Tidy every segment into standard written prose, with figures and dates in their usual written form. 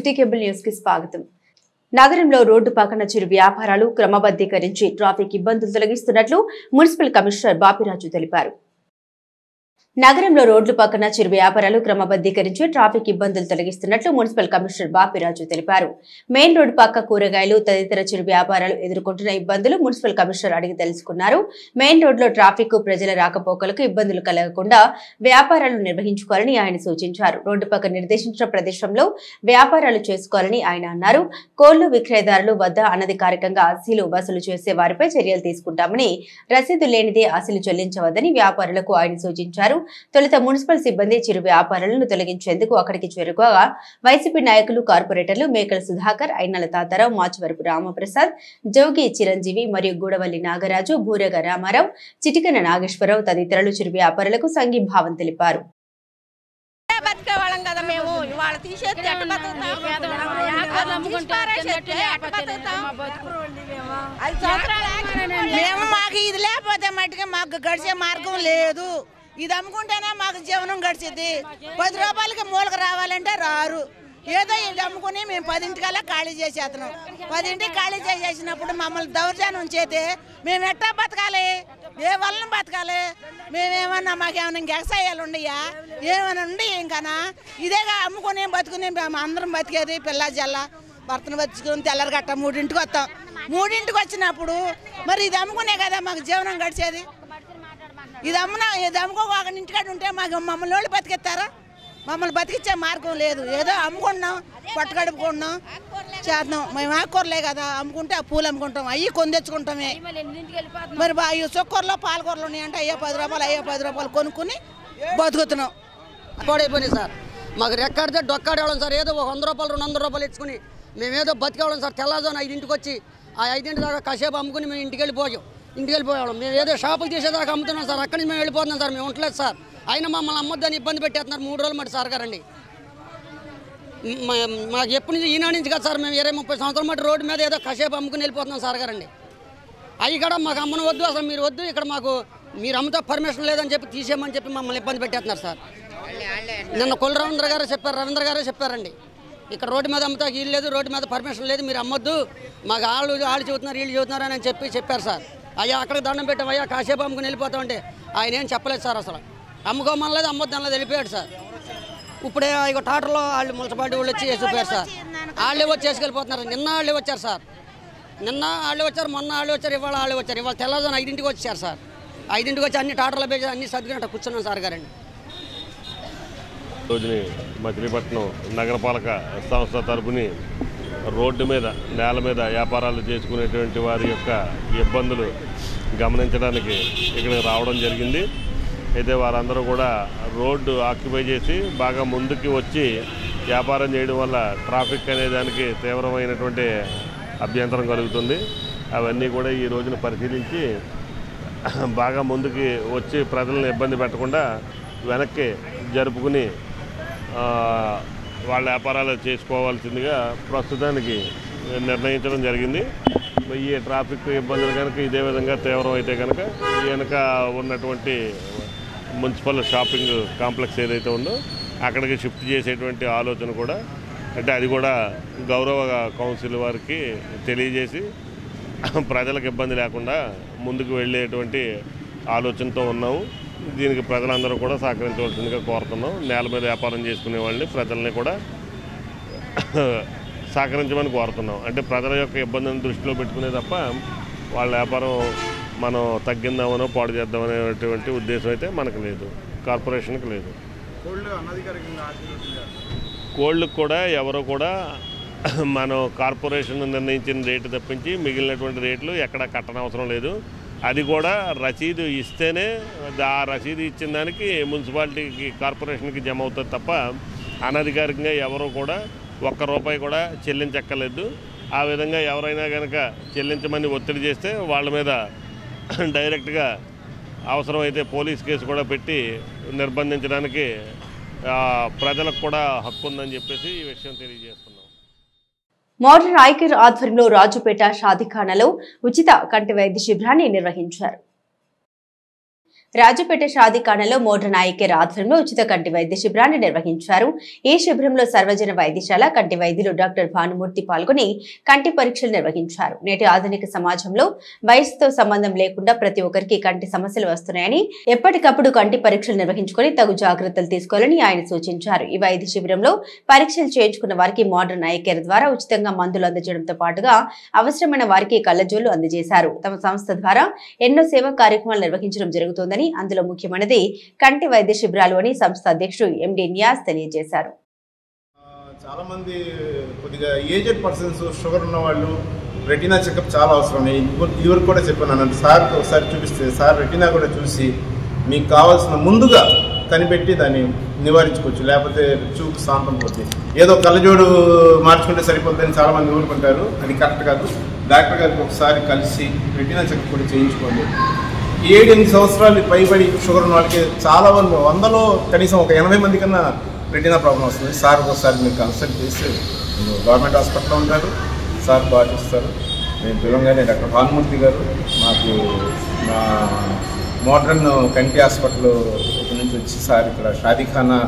City cable news కి స్వాగతం. నగరంలో రోడ్డు పక్కన చిరు వ్యాపారాలు క్రమబద్ధీకరించి ట్రాఫిక్ ఇబ్బందులు తొలగిస్తున్నట్లు మున్సిపల్ కమిషనర్ బాపిరాజు తెలిపారు. నగరంలో రోడ్లు పక్కన చిరు వ్యాపారాలు క్రమబద్ధీకరించి ట్రాఫిక్ ఇబ్బందులు తొలగిస్తున్నట్లు మున్సిపల్ కమిషనర్ బాపిరాజు తెలిపారు. మెయిన్ రోడ్డు పక్క కూరగాయలు తదితర చిరు వ్యాపారాలు ఎదుర్కొంటున్న ఇబ్బందులు మున్సిపల్ కమిషనర్ అడిగి తెలుసుకున్నారు. మెయిన్ రోడ్లో ట్రాఫిక్ ప్రజల రాకపోకలకు ఇబ్బందులు కలగకుండా వ్యాపారాలు నిర్వహించుకోవాలని ఆయన సూచించారు. రోడ్డు పక్క నిర్దేశించిన ప్రదేశంలో వ్యాపారాలు చేసుకోవాలని ఆయన అన్నారు. కోళ్లు విక్రయదారులు వద్ద అనధికారికంగా అసీలు వసూలు చేసే వారిపై చర్యలు తీసుకుంటామని, రసీదు లేనిదే అసలు చెల్లించవద్దని వ్యాపారులకు ఆయన సూచించారు. తొలుత మున్సిపల్ సిబ్బంది చిరు వ్యాపారాలను తొలగించేందుకు అక్కడికి చేరుకోగా వైసీపీ నాయకులు, కార్పొరేటర్లు మేకల సుధాకర్, ఐనాల తాతారావు, మాచవరపు రామప్రసాద్, జోగి చిరంజీవి మరియు గూడవల్లి నాగరాజు, బూరగ రామారావు, చిటికన నాగేశ్వరరావు తదితరులు చిరు వ్యాపారులకు సంఘీభావం తెలిపారు. మాకు ఇది లేకపోతే మట్టిగా మాకు గడిచే మార్గం లేదు. ఇది అమ్ముకుంటేనే మాకు జీవనం గడిచేది. 10 రూపాయలకి మూలక రావాలంటే రారు. ఏదో ఇది అమ్ముకుని మేము 10ంటికల్లా ఖాళీ చేసేస్తున్నాం. 10ంటికి ఖాళీ చేసేసినప్పుడు మమ్మల్ని దౌర్జన్యం చేస్తే మేము ఎట్టా బతకాలి? ఏ వలన బతకాలి? మేమేమన్నా మాకేమన్నా ఇంక ఎగసాయాలు ఉండయా? ఏమైనా ఉండి ఇంకనా ఇదేగా అమ్ముకుని బతుకుని మేము అందరం బతికేది. పిల్ల జల్ల భర్తను బతుకుని తెల్లరగట్ట 3ంటికి వస్తాం. 3ంటికి వచ్చినప్పుడు మరి ఇది అమ్ముకునే కదా మాకు జీవనం గడిచేది. ఇది అమ్ముకోక ఇంటికాడ ఉంటే మాకు మమ్మల్ని వాళ్ళు బతికిస్తారా? మమ్మల్ని బతికిచ్చే మార్గం లేదు. ఏదో అమ్ముకుంటున్నాం, పట్టుకడుపుకుంటున్నాం, చేస్తున్నాం. మేము ఆకుకూరలే కదా అమ్ముకుంటే ఆ పూలు అమ్ముకుంటాం, అవి కొని తెచ్చుకుంటామే. మరి అవి చొక్కూరలో పాలకూరలు ఉన్నాయంటే అయ్యో 10 రూపాయలు కొనుక్కుని బతుకుతున్నాం. పాడైపోయినాయి సార్. మాకు రెక్కాడితే డొక్కాడేవాళ్ళం సార్. ఏదో 100 రూపాయలు 200 రూపాయలు ఇచ్చుకుని మేమేదో బతికేవాళ్ళం సార్. తెల్లజోన 5ంటికి వచ్చి ఆ 5ంటి దాకా కాసేపు అమ్ముకుని మేము ఇంటికి వెళ్ళిపోయాం. మేము ఏదో షాపులు చేసేదాకా అమ్ముతున్నాం సార్. అక్కడి నుంచి మేము వెళ్ళిపోతున్నాం సార్. మేము ఉండలేదు సార్. అయినా మమ్మల్ని అమ్మొద్దని ఇబ్బంది పెట్టేస్తున్నారు 3 రోజులు మట్టి సార్ గారండి. మాకు ఎప్పటి నుంచి ఈనాడు నుంచి కదా సార్. మేము 20-30 సంవత్సరాల మట్టి రోడ్డు మీద ఏదో కాసేపు అమ్ముకుని వెళ్ళిపోతున్నాం సార్ గారండి. అవి కూడా మాకు అమ్మను వద్దు, అసలు మీరు వద్దు, ఇక్కడ మాకు మీరు అమ్ముతా పర్మిషన్ లేదని చెప్పి తీసేయమని చెప్పి మమ్మల్ని ఇబ్బంది పెట్టేస్తున్నారు సార్. నిన్న కొల్ల రవీంద్ర గారే చెప్పారండి. ఇక్కడ రోడ్డు మీద అమ్ముతా వీళ్ళు లేదు, రోడ్డు మీద పర్మిషన్ లేదు, మీరు అమ్మొద్దు, మాకు వాళ్ళు చెబుతున్నారు వీళ్ళు చెబుతున్నారు అని చెప్పారు సార్. అయ్యా అక్కడికి దండం పెట్టాం, అయ్యా కాసేపు అమ్ముకుని వెళ్ళిపోతామంటే ఆయన ఏం చెప్పలేదు సార్. అసలు అమ్ముకోమనలేదు, అమ్మొద్దు అనలేదు, వెళ్ళిపోయాడు సార్. ఇప్పుడే ఇక టాటర్లో వాళ్ళు మున్సిపాలిటీ వాళ్ళు వచ్చి వేసిపోయారు సార్. వాళ్ళే వచ్చి వేసుకెళ్ళిపోతున్నారు. నిన్న వాళ్ళే వచ్చారు సార్. నిన్న వాళ్ళే వచ్చారు, మొన్న వాళ్ళే వచ్చారు, ఇవాళ వాళ్ళే వచ్చారు. ఇవాళ తెల్లవారుజామున 5ంటికి వచ్చారు సార్. 5ంటికి వచ్చి అన్ని టాటర్లో పేసి అన్ని సర్దుకున్నట్టు కూర్చున్నాం సార్ గారండి. రోజుని మచిలీపట్నం నగరపాలక సంస్థ తరపుని రోడ్డు మీద, నేల మీద వ్యాపారాలు చేసుకునేటువంటి వారి యొక్క ఇబ్బందులు గమనించడానికి ఇక్కడికి రావడం జరిగింది. అయితే వారందరూ కూడా రోడ్డు ఆక్యుపై చేసి బాగా ముందుకి వచ్చి వ్యాపారం చేయడం వల్ల ట్రాఫిక్ అనే దానికి తీవ్రమైనటువంటి అభ్యంతరం కలుగుతుంది. అవన్నీ కూడా ఈ రోజున పరిశీలించి బాగా ముందుకి వచ్చి ప్రజలను ఇబ్బంది పెట్టకుండా వెనక్కి జరుపుకుని వాళ్ళ వ్యాపారాలు చేసుకోవాల్సిందిగా ప్రస్తుతానికి నిర్ణయించడం జరిగింది. ఈ ట్రాఫిక్ ఇబ్బందులు కనుక ఇదే విధంగా తీవ్రం అయితే కనుక వెనక ఉన్నటువంటి మున్సిపల్ షాపింగ్ కాంప్లెక్స్ ఏదైతే ఉందో అక్కడికి షిఫ్ట్ చేసేటువంటి ఆలోచన కూడా, అంటే అది కూడా గౌరవ కౌన్సిల్ వారికి తెలియజేసి ప్రజలకు ఇబ్బంది లేకుండా ముందుకు వెళ్ళేటువంటి ఆలోచనతో ఉన్నాము. దీనికి ప్రజలందరూ కూడా సహకరించవలసిందిగా కోరుతున్నాం. నేల మీద వ్యాపారం చేసుకునే వాళ్ళని, ప్రజల్ని కూడా సహకరించమని కోరుతున్నాం. అంటే ప్రజల యొక్క ఇబ్బందిని దృష్టిలో పెట్టుకునే తప్ప వాళ్ళ వ్యాపారం మనం తగ్గిందామనో పాడు చేద్దామనేటువంటి ఉద్దేశం అయితే మనకు లేదు, కార్పొరేషన్కి లేదు. కోళ్ళకు కూడా ఎవరు కూడా మనం కార్పొరేషన్ నిర్ణయించిన రేటు తప్పించి మిగిలినటువంటి రేట్లు ఎక్కడ కట్టనవసరం లేదు. అది కూడా రసీదు ఇస్తేనే ఆ రసీదు ఇచ్చిన దానికి మున్సిపాలిటీకి, కార్పొరేషన్కి జమ అవుతుంది తప్ప అనధికారికంగా ఎవరు కూడా ₹1 కూడా చెల్లించక్కర్లేదు. ఆ విధంగా ఎవరైనా కనుక చెల్లించమని ఒత్తిడి చేస్తే వాళ్ళ మీద డైరెక్ట్గా అవసరమైతే పోలీస్ కేసు కూడా పెట్టి నిర్బంధించడానికి ప్రజలకు కూడా హక్కు ఉందని చెప్పేసి ఈ విషయం తెలియజేస్తున్నాం. మోడర్న్ ఐకేర్ ఆధ్వర్యంలో రాజుపేట షాదీఖానాలో ఉచిత కంటి వైద్య శిబిరాన్ని నిర్వహించారు. రాజపేట షాదీఖానాలో మోడ్రన్ ఐ కేర్ ఆధ్వర్యంలో ఉచిత కంటి వైద్య శిబిరాన్ని నిర్వహించారు. ఈ శిబిరంలో సర్వజన వైద్యశాల కంటి వైద్యులు డాక్టర్ భానుమూర్తి పాల్గొని కంటి పరీక్షలు నిర్వహించారు. నేటి ఆధునిక సమాజంలో వయసుతో సంబంధం లేకుండా ప్రతి ఒక్కరికి కంటి సమస్యలు వస్తున్నాయని, ఎప్పటికప్పుడు కంటి పరీక్షలు నిర్వహించుకొని తగు జాగ్రత్తలు తీసుకోవాలని ఆయన సూచించారు. ఈ వైద్య శిబిరంలో పరీక్షలు చేయించుకున్న వారికి మోడ్రన్ ఐ కేర్ ద్వారా ఉచితంగా మందులు అందజేయడంతో పాటుగా అవసరమైన వారికి కళ్లజోళ్లు అందజేశారు. తమ సంస్థ ద్వారా ఎన్నో సేవా కార్యక్రమాలు నిర్వహించడం జరుగుతోందని, అందులో ముఖ్యమైనది కంటి వైద్య శిబిరాలు అని సంస్థ అధ్యక్షుడు ఎండి నియాజ్ తెలియజేశారు. చాలా మంది కొద్దిగా ఏజ్డ్ పర్సన్స్, షుగర్ ఉన్న వాళ్ళు రెటీనా చెకప్ చాలా అవసరం. ఇదివరకు కూడా చెప్పాను, సార్ ఒకసారి చూపిస్తే సార్ రెటీనా కూడా చూసి మీకు కావాల్సిన ముందుగా కనిపెట్టి దాన్ని నివారించుకోవచ్చు. లేకపోతే చూపు శాంతం పోతుంది. ఏదో కళ్ళజోడు మార్చుకుంటే సరిపోతుందని చాలామంది ఊరుకుంటారు. అది కరెక్ట్ కాదు. డాక్టర్ గారికి ఒకసారి కలిసి రెటీనా చెకప్ కూడా చేయించుకోండి. 7-8 సంవత్సరాలు పైబడి షుగర్ ఉన్న వాళ్ళకి చాలా మంది, 100లో కనీసం ఒక 80 మంది కన్నా రెటీనా ప్రాబ్లం వస్తుంది. సార్ ఒకసారి మీరు కన్సల్ట్ చేసి, గవర్నమెంట్ హాస్పిటల్లో ఉంటారు, సార్ పాటిస్తారు. నేను పిలవగానే డాక్టర్ భానుమూర్తి గారు మాకు మా మోడ్రన్ కంటి హాస్పిటల్ నుంచి వచ్చి సార్ ఇక్కడ షాదీఖానా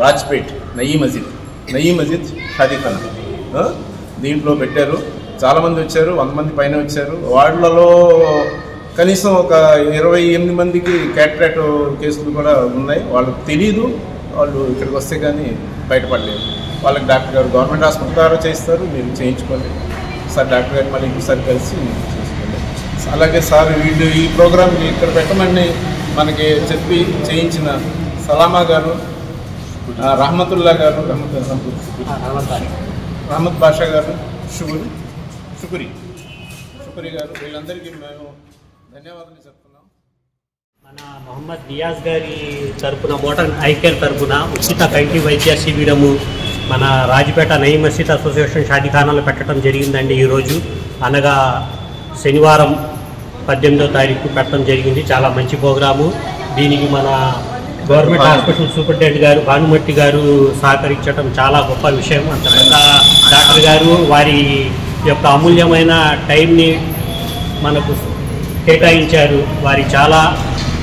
రాజ్పేట్ నయీ మస్జిద్ షాదీఖానా దీంట్లో పెట్టారు. చాలామంది వచ్చారు, 100 మంది పైన వచ్చారు. వాళ్ళలో కనీసం ఒక 28 మందికి క్యాటరాక్ట్ కేసులు కూడా ఉన్నాయి. వాళ్ళకి తెలీదు, వాళ్ళు ఇక్కడికి వస్తే కానీ బయటపడలేదు. వాళ్ళకి డాక్టర్ గారు గవర్నమెంట్ హాస్పిటల్ ద్వారా చేస్తారు, మీరు చేయించుకోండి. సార్ డాక్టర్ గారు మళ్ళీ ఇంకోసారి కలిసి చేసుకోండి. అలాగే సార్ వీళ్ళు ఈ ప్రోగ్రామ్ ఇక్కడ పెట్టమని మనకి చెప్పి చేయించిన సలామా గారు, రహమతుల్లా గారు, రహమత్ బాషా గారు, షుకురి గారు, వీళ్ళందరికీ మేము ధన్యవాదాలు చెప్తున్నాం. మన మొహమ్మద్ నియాజ్ గారి తరపున మోడర్న్ ఐ కేర్ తరపున ఉచిత కంటి వైద్య శిబిరము మన రాజపేట నయీ మస్జిద్ అసోసియేషన్ షాదీఖానాలో పెట్టడం జరిగిందండి. ఈరోజు అనగా శనివారం 18వ తారీఖు పెట్టడం జరిగింది. చాలా మంచి ప్రోగ్రాము. దీనికి మన గవర్నమెంట్ హాస్పిటల్ సూపరింటెండెంట్ గారు భానుమూర్తి గారు సహకరించడం చాలా గొప్ప విషయం. అంత పెద్ద డాక్టర్ గారు వారి యొక్క అమూల్యమైన టైంని మనకు కేటాయించారు. వారి చాలా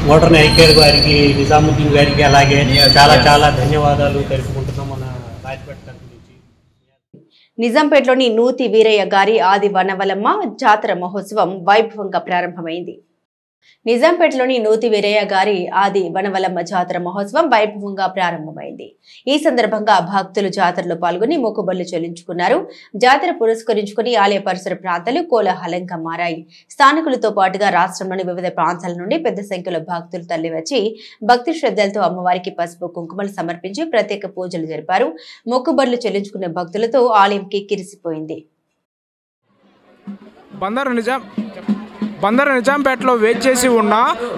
మోడర్న్ ఐ కేర్ గారికి, నిజాముద్దీన్ గారికి అలాగే చాలా ధన్యవాదాలు తెలుపుకుంటున్నాం మన రాజపేట తరఫు నుంచి. నిజాంపేటలోని నూతి వీరయ్య గారి ఆది వనవలమ్మ జాతర మహోత్సవం వైభవంగా ప్రారంభమైంది. నిజాంపేటలోని నూతి వీరయ్య గారి ఆది వనవలమ్మ జాతర మహోత్సవం వైభవంగా ప్రారంభమైంది. ఈ సందర్భంగా భక్తులు జాతరలో పాల్గొని మొక్కుబళ్లు చెల్లించుకున్నారు. జాతర పురస్కరించుకుని ఆలయ పరిసర ప్రాంతాలు కోలాహలంగా మారాయి. స్థానికులతో పాటుగా రాష్ట్రంలోని వివిధ ప్రాంతాల నుండి పెద్ద సంఖ్యలో భక్తులు తరలివచ్చి భక్తి శ్రద్ధలతో అమ్మవారికి పసుపు కుంకుమలు సమర్పించి ప్రత్యేక పూజలు జరిపారు. మొక్కుబళ్లు చెల్లించుకునే భక్తులతో ఆలయం కిక్కిరిసిపోయింది. బందర్ నిజాంపేటలో వేచేసి ఉన్న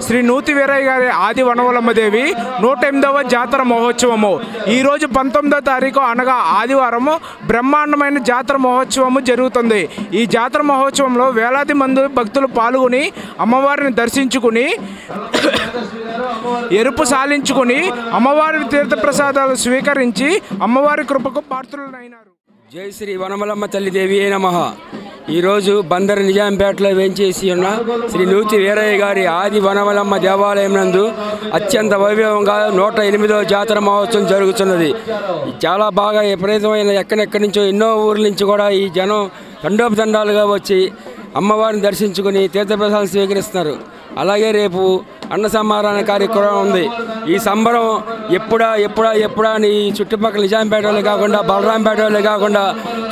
శ్రీ నూతి వీరయ్య గారి ఆది వనవలమ్మదేవి 108వ జాతర మహోత్సవము ఈరోజు 19వ తారీఖు అనగా ఆదివారము బ్రహ్మాండమైన జాతర మహోత్సవము జరుగుతుంది. ఈ జాతర మహోత్సవంలో వేలాది మంది భక్తులు పాల్గొని అమ్మవారిని దర్శించుకుని ఎరుపు సాలించుకుని అమ్మవారి తీర్థప్రసాదాలు స్వీకరించి అమ్మవారి కృపకు పాత్రులైనారు. జై శ్రీ వనమలమ్మ తల్లిదేవి నమః. ఈరోజు బందర్ నిజాంపేటలో వేంచేసి ఉన్న శ్రీ నూతి వీరయ్య గారి ఆది వనవలమ్మ దేవాలయం నందు అత్యంత వైభవంగా 108వ జాతర మహోత్సవం జరుగుతున్నది. చాలా బాగా విపరీతమైన ఎక్కడెక్కడి నుంచో ఎన్నో ఊర్ల నుంచి కూడా ఈ జనం తండోపతండాలుగా వచ్చి అమ్మవారిని దర్శించుకుని తీర్థప్రసాదాలు స్వీకరిస్తున్నారు. అలాగే రేపు అన్న సమారాధన కార్యక్రమం ఉంది. ఈ సంబరం ఎప్పుడా అని చుట్టుపక్కల నిజాంపేటలో కాకుండా బలరాంపేటలో కాకుండా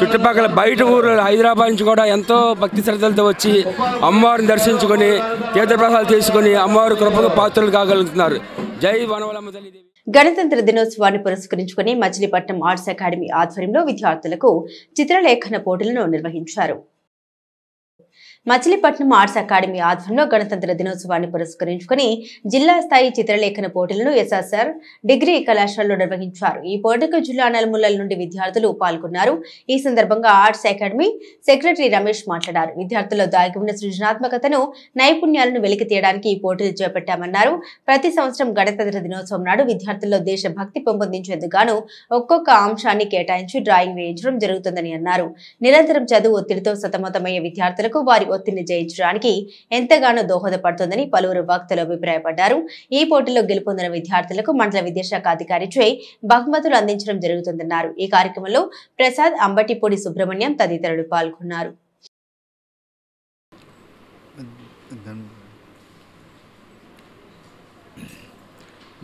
చుట్టుపక్కల బయట ఊరు హైదరాబాద్ నుంచి కూడా ఎంతో భక్తి శ్రద్ధలతో వచ్చి అమ్మవారిని దర్శించుకొని తీర్థప్రసాదాలు తీసుకుని అమ్మవారి కృపకు పాత్రలు కాగలుగుతున్నారు. జై వనవలమ్మ తల్లిదేవి. గణతంత్ర దినోత్సవాన్ని పురస్కరించుకుని మచిలీపట్నం ఆర్ట్స్ అకాడమీ ఆధ్వర్యంలో విద్యార్థులకు చిత్రలేఖన పోటీలను నిర్వహించారు. మచిలీపట్నం ఆర్ట్స్ అకాడమీ ఆధ్వర్యంలో గణతంత్ర దినోత్సవాన్ని పురస్కరించుకుని జిల్లా స్థాయి చిత్రలేఖన పోటీలను ఎస్ఎస్ఆర్ డిగ్రీ కళాశాలలో నిర్వహించారు. ఈ పోటీకు జిల్లా నలుమూలల నుండి విద్యార్థులు పాల్గొన్నారు. ఈ సందర్భంగా ఆర్ట్స్ అకాడమీ సెక్రటరీ రమేష్ మాట్లాడారు. విద్యార్థుల్లో దాగి ఉన్న సృజనాత్మకతను, నైపుణ్యాలను వెలికి తీయడానికి ఈ పోటీలు చేపట్టామన్నారు. ప్రతి సంవత్సరం గణతంత్ర దినోత్సవం నాడు విద్యార్థుల్లో దేశభక్తి పెంపొందించేందుకు గాను ఒక్కొక్క అంశాన్ని కేటాయించి డ్రాయింగ్ వేయించడం జరుగుతుందని అన్నారు. నిరంతరం చదువు ఒత్తిడితో సతమతమయ్యే విద్యార్థులకు విద్యార్థులకు వారి ఒత్తిడిని జయించడానికి ఎంతగానో దోహదపడుతుందని పలువురు వక్తలు అభిప్రాయపడ్డారు. ఈ పోటీలో గెలుపొందిన విద్యార్థులకు మండల విద్యాశాఖ అధికారిచే బహుమతులు అందించడం జరుగుతుందన్నారు. ఈ కార్యక్రమంలో ప్రసాద్, అంబటిపూడి సుబ్రహ్మణ్యం తదితరులు పాల్గొన్నారు.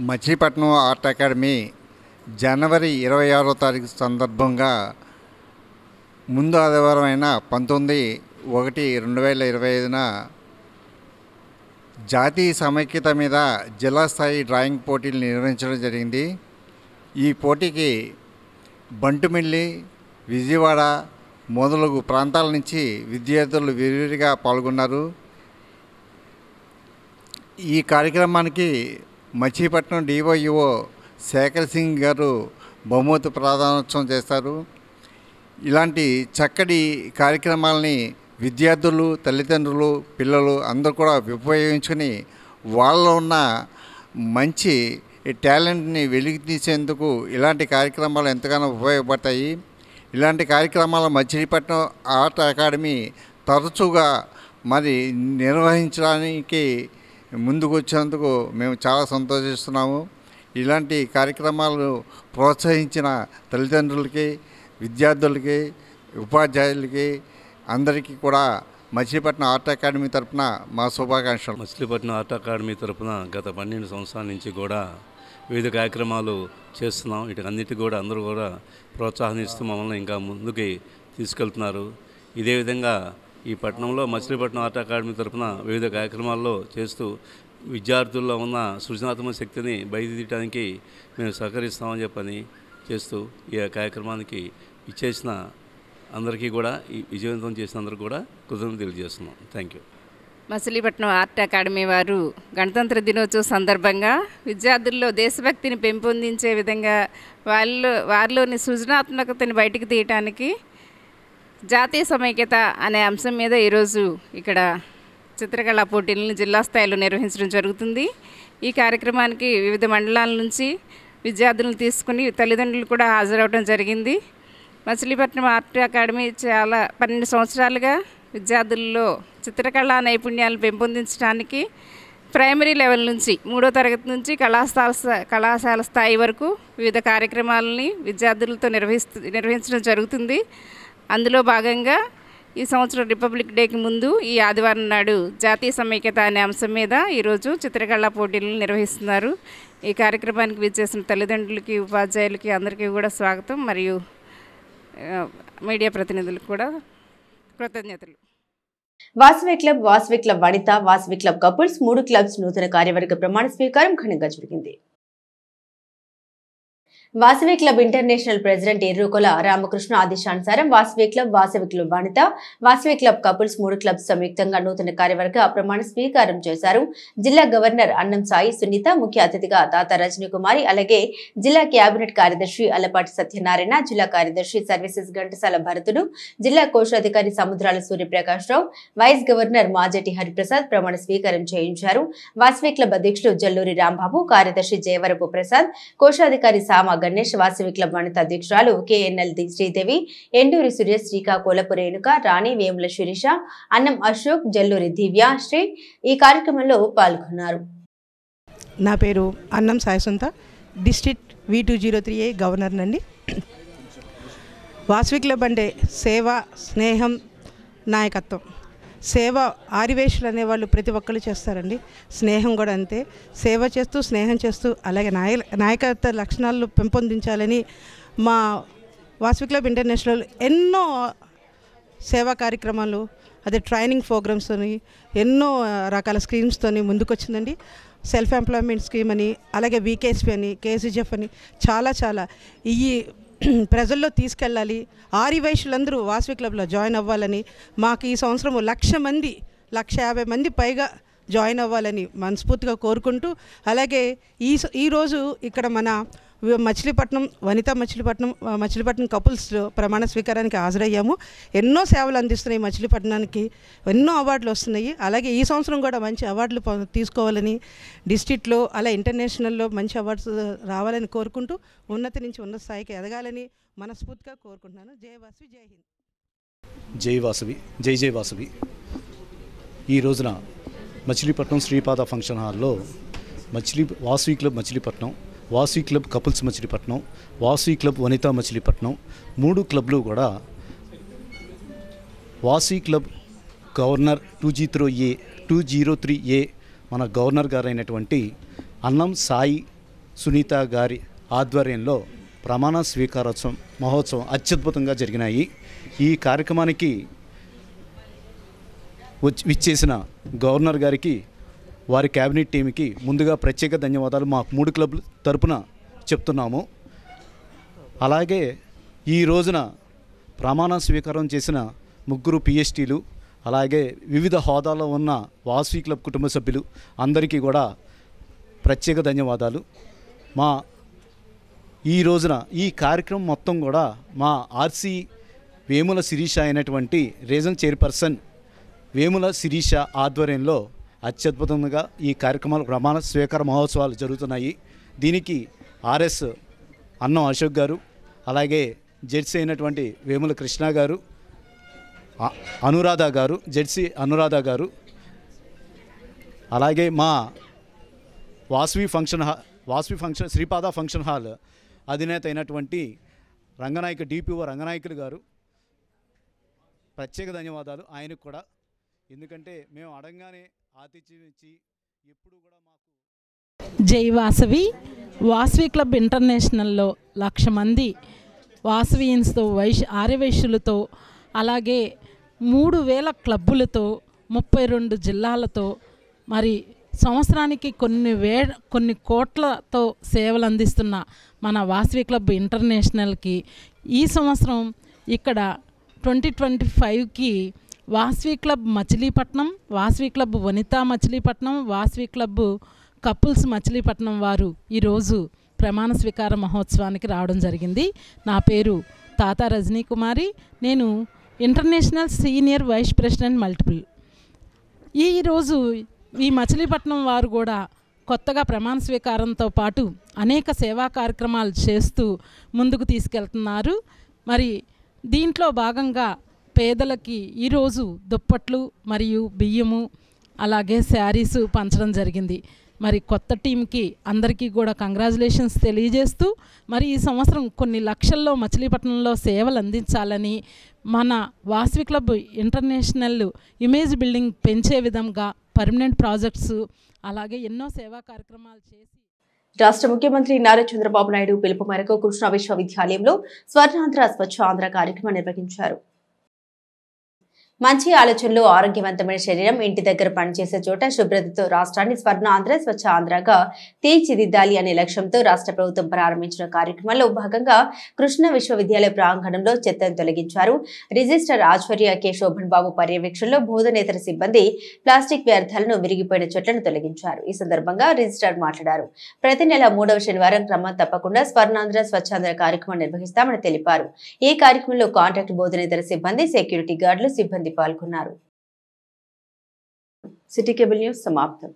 మచిలీపట్నం ఆర్ట్ అకాడమీ జనవరి 26వ తారీఖు సందర్భంగా ముందు ఆదివారం అయిన 19/1/2025న జాతీయ సమైక్యత మీద జిల్లా స్థాయి డ్రాయింగ్ పోటీలు నిర్వహించడం జరిగింది. ఈ పోటీకి బంటుమిల్లి, విజయవాడ మొదలగు ప్రాంతాల నుంచి విద్యార్థులు విరివిరిగా పాల్గొన్నారు. ఈ కార్యక్రమానికి మచిలీపట్నం డివైఓ శేఖర్ సింగ్ గారు బహుమతి ప్రదానోత్సవం చేస్తారు. ఇలాంటి చక్కటి కార్యక్రమాలని విద్యార్థులు, తల్లిదండ్రులు, పిల్లలు అందరూ కూడా ఉపయోగించుకొని వాళ్ళలో ఉన్న మంచి టాలెంట్ని వెలికి తీసేందుకు ఇలాంటి కార్యక్రమాలు ఎంతగానో ఉపయోగపడతాయి. ఇలాంటి కార్యక్రమాలు మచిలీపట్నం ఆర్ట్ అకాడమీ తరచుగా మరి నిర్వహించడానికి ముందుకు వచ్చినందుకు మేము చాలా సంతోషిస్తున్నాము. ఇలాంటి కార్యక్రమాలు ప్రోత్సహించిన తల్లిదండ్రులకి, విద్యార్థులకి, ఉపాధ్యాయులకి అందరికీ కూడా మచిలీపట్నం ఆర్ట్ అకాడమీ తరఫున మా శుభాకాంక్షలు. మచిలీపట్నం ఆర్ట్ అకాడమీ తరఫున గత 12 సంవత్సరాల నుంచి కూడా వివిధ కార్యక్రమాలు చేస్తున్నాం. వీటికన్నిటికీ కూడా అందరూ కూడా ప్రోత్సాహనిస్తూ మమ్మల్ని ఇంకా ముందుకి తీసుకెళ్తున్నారు. ఇదే విధంగా ఈ పట్టణంలో మచిలీపట్నం ఆర్ట్ అకాడమీ తరఫున వివిధ కార్యక్రమాల్లో చేస్తూ విద్యార్థుల్లో ఉన్న సృజనాత్మక శక్తిని బయటతీయడానికి మేము సహకరిస్తామని చెప్పని చేస్తూ ఈ కార్యక్రమానికి ఇచ్చేసిన అందరికీ కూడా ఈ విజయవంతం చేసిన అందరికీ కూడా కృతజ్ఞతలు తెలియజేస్తున్నాం. Thank you. Machilipatnam art academy వారు గణతంత్ర దినోత్సవం సందర్భంగా విద్యార్థుల్లో దేశభక్తిని పెంపొందించే విధంగా వారిలోని సృజనాత్మకతని బయటికి తీయటానికి జాతీయ సమైక్యత అనే అంశం మీద ఈరోజు ఇక్కడ చిత్రకళా పోటీలను జిల్లా స్థాయిలో నిర్వహించడం జరుగుతుంది. ఈ కార్యక్రమానికి వివిధ మండలాల నుంచి విద్యార్థులను తీసుకుని తల్లిదండ్రులు కూడా హాజరవడం జరిగింది. మచిలీపట్నం ఆర్ట్ అకాడమీ చాలా 12 సంవత్సరాలుగా విద్యార్థుల్లో చిత్రకళా నైపుణ్యాలను పెంపొందించడానికి ప్రైమరీ లెవెల్ నుంచి 3వ తరగతి నుంచి కళాశాల స్థాయి వరకు వివిధ కార్యక్రమాలని విద్యార్థులతో నిర్వహించడం జరుగుతుంది. అందులో భాగంగా ఈ సంవత్సరం రిపబ్లిక్ డేకి ముందు ఈ ఆదివారం నాడు జాతీయ సమైక్యత అనే అంశం మీద ఈరోజు చిత్రకళా పోటీలను నిర్వహిస్తున్నారు. ఈ కార్యక్రమానికి విచ్చేసిన తల్లిదండ్రులకి, ఉపాధ్యాయులకి అందరికీ కూడా స్వాగతం. మరియు మీడియా ప్రతినిధులకు కూడా కృతజ్ఞతలు. Vasavi club Vanita, Vasavi club couples 3 clubs నూతన కార్యవర్గ ప్రమాణ స్వీకారం ఘనంగా జరిగింది. Vasavi club international president Errukola Ramakrishna ఆదేశానుసారం Vasavi club Vanita, Vasavi club couples 3 clubs సంయుక్తంగా నూతన కార్యవర్గ ప్రమాణ స్వీకారం చేశారు. జిల్లా గవర్నర్ అన్నం సాయి సునీత ముఖ్య అతిథిగా తాత రజనీ కుమారి, అలాగే జిల్లా కేబినెట్ కార్యదర్శి అల్లపాటి సత్యనారాయణ, జిల్లా కార్యదర్శి సర్వీసెస్ ఘంటసాల భరతుడు, జిల్లా కోశాధికారి సముద్రాల సూర్యప్రకాష్ రావు, వైస్ గవర్నర్ మాజటి హరిప్రసాద్ ప్రమాణ స్వీకారం చేయించారు. వాసవి క్లబ్ అధ్యక్షుడు జల్లూరి రాంబాబు, కార్యదర్శి జయవరపు ప్రసాద్, కోశాధికారి సామ గణేష్, వాసవి క్లబ్ వనిత అధ్యక్షురాలు KNL శ్రీదేవి, ఎండూరి సురేష్, శ్రీకాకుళపు రేణుక, రాణి, వేముల శిరీష, అన్నం అశోక్, జల్లూరి దివ్య శ్రీ ఈ కార్యక్రమంలో పాల్గొన్నారు. నా పేరు అన్నం సాయసుంత, డిస్ట్రిక్ట్ V203A గవర్నర్ నండి. వాసవి క్లబ్ అంటే సేవ, స్నేహం, నాయకత్వం. సేవ ఆరివేషులు అనేవాళ్ళు ప్రతి ఒక్కళ్ళు చేస్తారండి. స్నేహం కూడా అంతే. సేవ చేస్తూ, స్నేహం చేస్తూ, అలాగే నాయకత్వ లక్షణాలు పెంపొందించాలని మా వాసవి క్లబ్ ఇంటర్నేషనల్ ఎన్నో సేవా కార్యక్రమాలు, అదే ట్రైనింగ్ ప్రోగ్రామ్స్తోని, ఎన్నో రకాల స్కీమ్స్తోని ముందుకొచ్చిందండి. సెల్ఫ్ ఎంప్లాయ్మెంట్ స్కీమ్ అని, అలాగే VKSP అని, KCGF అని చాలా ఈ ప్రజల్లో తీసుకెళ్ళాలి. ఆరి వయసులందరూ వాసవి క్లబ్లో జాయిన్ అవ్వాలని, మాకు ఈ సంవత్సరం 1,50,000 మంది పైగా జాయిన్ అవ్వాలని మనస్ఫూర్తిగా కోరుకుంటూ, అలాగే ఈరోజు ఇక్కడ మన మచిలీపట్నం మచిలీపట్నం కపుల్స్ ప్రమాణ స్వీకారానికి హాజరయ్యాము. ఎన్నో సేవలు అందిస్తున్నాయి మచిలీపట్నానికి, ఎన్నో అవార్డులు వస్తున్నాయి. అలాగే ఈ సంవత్సరం కూడా మంచి అవార్డులు తీసుకోవాలని, డిస్ట్రిక్ట్లో అలా ఇంటర్నేషనల్లో మంచి అవార్డ్స్ రావాలని కోరుకుంటూ ఉన్నతి నుంచి ఉన్నత స్థాయికి ఎదగాలని మనస్ఫూర్తిగా కోరుకుంటున్నాను. జై వాసవి, జై హింద్. జై వాసవి, జై వాసవి. ఈ రోజున మచిలీపట్నం శ్రీపాద ఫంక్షన్ హాల్లో Vasavi club Machilipatnam, Vasavi club couples Machilipatnam, Vasavi club Vanitha Machilipatnam 3 క్లబ్లు కూడా వాసవి క్లబ్ గవర్నర్ 203A మన గవర్నర్ గారైనటువంటి అన్నం సాయి సునీత గారి ఆధ్వర్యంలో ప్రమాణ స్వీకారోత్సవం మహోత్సవం అత్యద్భుతంగా జరిగినాయి. ఈ కార్యక్రమానికి విచ్చేసిన గవర్నర్ గారికి, వారి క్యాబినెట్ టీంకి ముందుగా ప్రత్యేక ధన్యవాదాలు మా 3 క్లబ్ల తరపున చెప్తున్నాము. అలాగే ఈ రోజున ప్రమాణ స్వీకారం చేసిన 3 PSTలు, అలాగే వివిధ హోదాలో ఉన్న వాసవి క్లబ్ కుటుంబ సభ్యులు అందరికీ కూడా ప్రత్యేక ధన్యవాదాలు. ఈ రోజున ఈ కార్యక్రమం మొత్తం కూడా మా ఆర్సీ వేముల శిరీష అయినటువంటి రీజనల్ చైర్పర్సన్ వేముల శిరీష ఆధ్వర్యంలో అత్యద్భుతంగా ఈ కార్యక్రమాలు ప్రమాణ స్వీకార మహోత్సవాలు జరుగుతున్నాయి. దీనికి ఆర్ఎస్ అన్నం అశోక్ గారు, అలాగే జెడ్సీ అయినటువంటి వేముల కృష్ణ గారు, అనురాధ గారు, జెడ్సీ అనురాధ గారు, అలాగే మా Vasavi function Sripada function hall అధినేత అయినటువంటి డిపిఓ రంగనాయకులు గారు ప్రత్యేక ధన్యవాదాలు ఆయనకు కూడా. ఎందుకంటే మేము అడగగానే ఆతిథ్యం ఇచ్చి ఎప్పుడు కూడా మాకు జై వాసవి క్లబ్ ఇంటర్నేషనల్లో 1,00,000 మంది వాసవియన్స్తో ఆర్యవైశ్యులతో, అలాగే 3,000 క్లబ్బులతో 32 జిల్లాలతో మరి సంవత్సరానికి కొన్ని కోట్లతో సేవలు అందిస్తున్న మన వాసవి క్లబ్ ఇంటర్నేషనల్కి ఈ సంవత్సరం ఇక్కడ 2025కి Vasavi club Machilipatnam, Vasavi club Vanitha Machilipatnam, Vasavi club couples Machilipatnam వారు ఈరోజు ప్రమాణ స్వీకార మహోత్సవానికి రావడం జరిగింది. నా పేరు తాతా రజనీ కుమారి, నేను international senior vice president multiple. ఈరోజు ఈ మచిలీపట్నం వారు కూడా కొత్తగా ప్రమాణ స్వీకారంతో పాటు అనేక సేవా కార్యక్రమాలు చేస్తూ ముందుకు తీసుకెళ్తున్నారు. మరి దీంట్లో భాగంగా పేదలకి ఈరోజు దుప్పట్లు మరియు బియ్యము అలాగే శారీసు పంచడం జరిగింది. మరి కొత్త టీంకి అందరికీ కూడా కంగ్రాచులేషన్స్ తెలియజేస్తూ, మరి ఈ సంవత్సరం కొన్ని లక్షల్లో మచిలీపట్నంలో సేవలు అందించాలని మన Vasavi club international image building పెంచే విధంగా పర్మనెంట్ ప్రాజెక్ట్స్ అలాగే ఎన్నో సేవా కార్యక్రమాలు చేసి రాష్ట్ర ముఖ్యమంత్రి నారా చంద్రబాబు నాయుడు పిలుపు మేరకు కృష్ణా విశ్వవిద్యాలయంలో స్వర్ణాంధ్ర స్వచ్ఛ ఆంధ్ర కార్యక్రమం నిర్వహించారు. మంచి ఆలోచనలు, ఆరోగ్యవంతమైన శరీరం, ఇంటి దగ్గర పనిచేసే చోట శుభ్రతతో రాష్ట్రాన్ని స్వర్ణ ఆంధ్ర స్వచ్ఛ ఆంధ్రగా తీర్చిదిద్దాలి అనే లక్ష్యంతో రాష్ట్ర ప్రభుత్వం ప్రారంభించిన కార్యక్రమంలో భాగంగా కృష్ణా విశ్వవిద్యాలయ ప్రాంగణంలో చెత్తను తొలగించారు. రిజిస్టర్ ఆచార్య కె శోభన్ బాబు పర్యవేక్షణలో బోధనేతర సిబ్బంది ప్లాస్టిక్ వ్యర్థాలను, విరిగిపోయిన చెట్లను తొలగించారు. ఈ సందర్భంగా రిజిస్ట్రార్ మాట్లాడారు. ప్రతి నెల 3వ శనివారం క్రమం తప్పకుండా స్వర్ణాంధ్ర స్వచ్ఛాంధ్ర కార్యక్రమం నిర్వహిస్తామని తెలిపారు. ఈ కార్యక్రమంలో కాంట్రాక్ట్ బోధనేతర సిబ్బంది, సెక్యూరిటీ గార్డులు, సిబ్బంది పాల్గొన్నారు. సిటీ కేబుల్ న్యూస్ సమాప్తం.